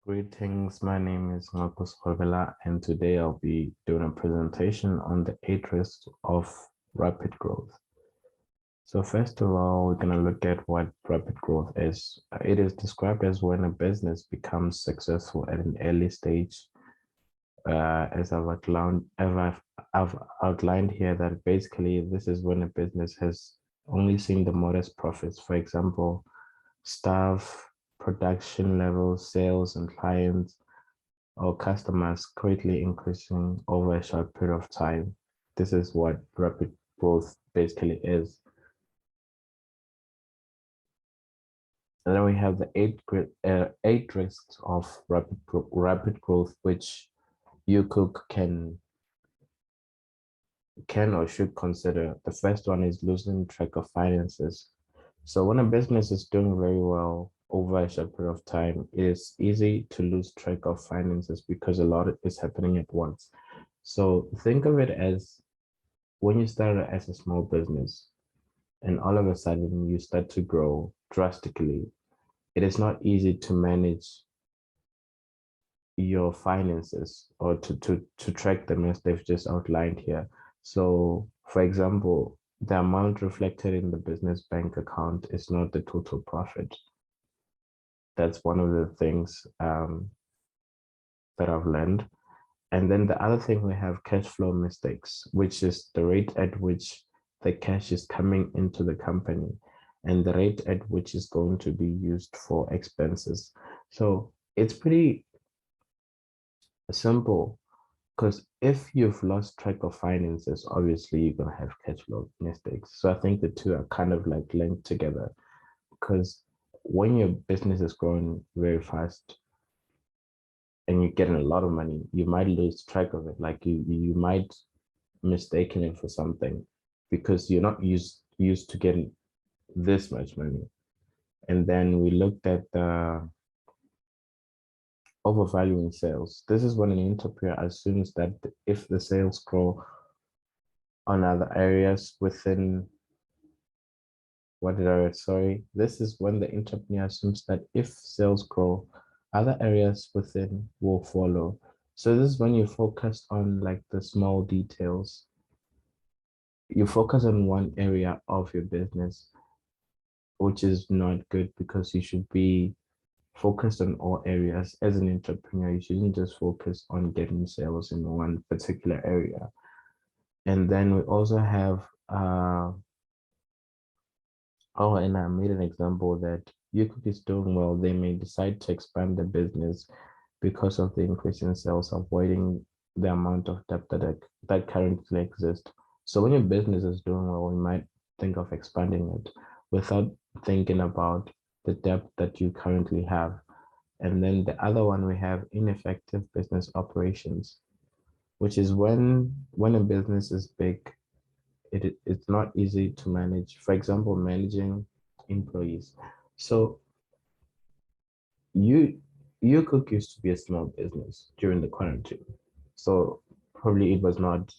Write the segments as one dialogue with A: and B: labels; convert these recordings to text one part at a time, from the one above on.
A: Greetings, my name is Marcus Hovela, and today I'll be doing a presentation on the 8 risks of rapid growth. So first of all, we're going to look at what rapid growth is. It is described as when a business becomes successful at an early stage. As I've outlined here that basically this is when a business has only seen the modest profits. For example, staff, production levels, sales, and clients or customers greatly increasing over a short period of time. This is what rapid growth basically is. And then we have the eight risks of rapid growth, which you can or should consider. The first one is losing track of finances. So when a business is doing very well over a short period of time, it is easy to lose track of finances because a lot is happening at once. So think of it as when you started as a small business and all of a sudden you start to grow drastically, it is not easy to manage your finances or to track them as they've just outlined here. So for example, the amount reflected in the business bank account is not the total profit. That's one of the things that I've learned. And then the other thing, we have cash flow mistakes, which is the rate at which the cash is coming into the company and the rate at which is going to be used for expenses. So it's pretty simple, because if you've lost track of finances, obviously you're going to have cash flow mistakes. So I think the two are kind of like linked together, because when your business is growing very fast and you're getting a lot of money, you might lose track of it. Like you might mistaken it for something because you're not used to getting this much money. And then we looked at the overvaluing sales. This is when an entrepreneur assumes that if the sales grow on other areas within, this is when the entrepreneur assumes that if sales grow, other areas within will follow. So this is when you focus on like the small details. You focus on one area of your business, which is not good, because you should be focused on all areas. As an entrepreneur, you shouldn't just focus on getting sales in one particular area. And then we also have and I made an example that Yukuk is doing well. They may decide to expand the business because of the increase in sales, avoiding the amount of debt that currently exists. So when your business is doing well, you might think of expanding it without thinking about the debt that you currently have. And then the other one, we have ineffective business operations, which is when a business is big, it's not easy to manage. For example, managing employees. So Cook used to be a small business during the quarantine. So probably it was not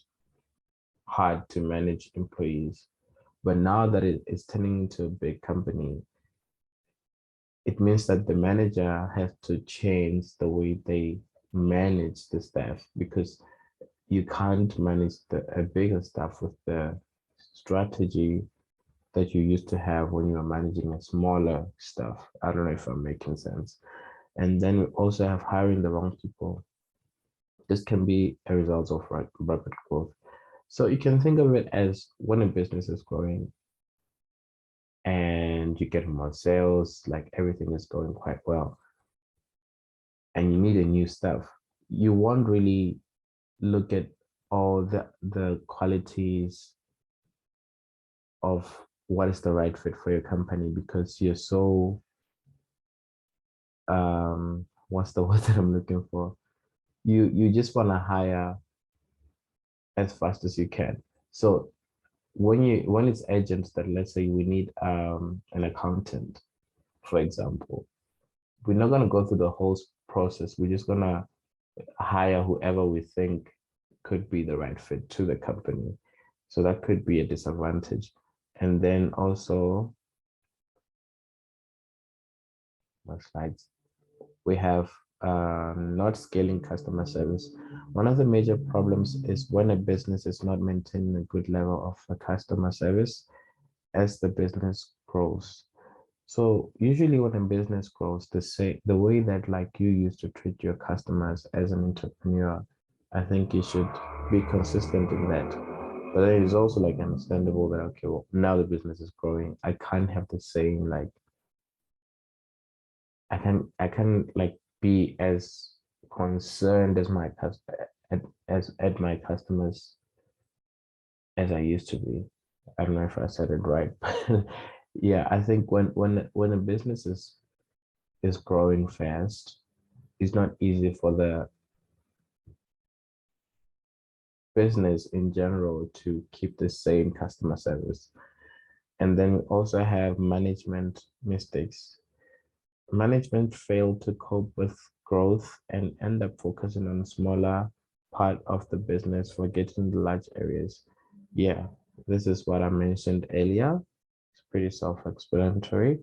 A: hard to manage employees. But now that it is turning into a big company, it means that the manager has to change the way they manage the staff, because you can't manage a bigger staff with the strategy that you used to have when you were managing a smaller stuff. I don't know if I'm making sense. And then we also have hiring the wrong people. This can be a result of rapid growth. So you can think of it as when a business is growing and you get more sales, like everything is going quite well, and you need a new stuff, you won't really look at all the qualities of what is the right fit for your company, because you're so what's the word that I'm looking for? You just want to hire as fast as you can. So when it's urgent that, let's say, we need an accountant, for example, we're not going to go through the whole process. We're just going to hire whoever we think could be the right fit to the company. So that could be a disadvantage. And then also, my slides, we have not scaling customer service. One of the major problems is when a business is not maintaining a good level of customer service as the business grows. So usually when a business grows, the way that like you used to treat your customers as an entrepreneur, I think you should be consistent in that. But then it's also like understandable that okay, well, now the business is growing. I can't have the same like I can like be as concerned as my at my customers as I used to be. I don't know if I said it right, but yeah, I think when a business is growing fast, it's not easy for the business in general to keep the same customer service. And then we also have management mistakes. Management failed to cope with growth and end up focusing on smaller part of the business, forgetting the large areas. Yeah, this is what I mentioned earlier. It's pretty self-explanatory.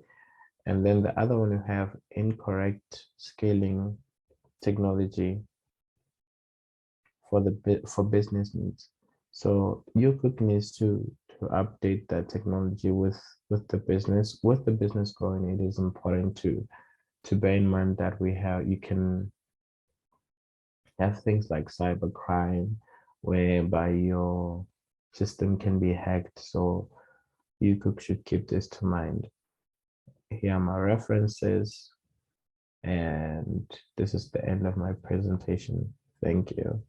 A: And then the other one, you have incorrect scaling technology for for business needs. So your cook needs to update that technology with the business growing. It is important to bear in mind that you can have things like cybercrime whereby your system can be hacked. So you cook should keep this to mind. Here are my references, and this is the end of my presentation. Thank you.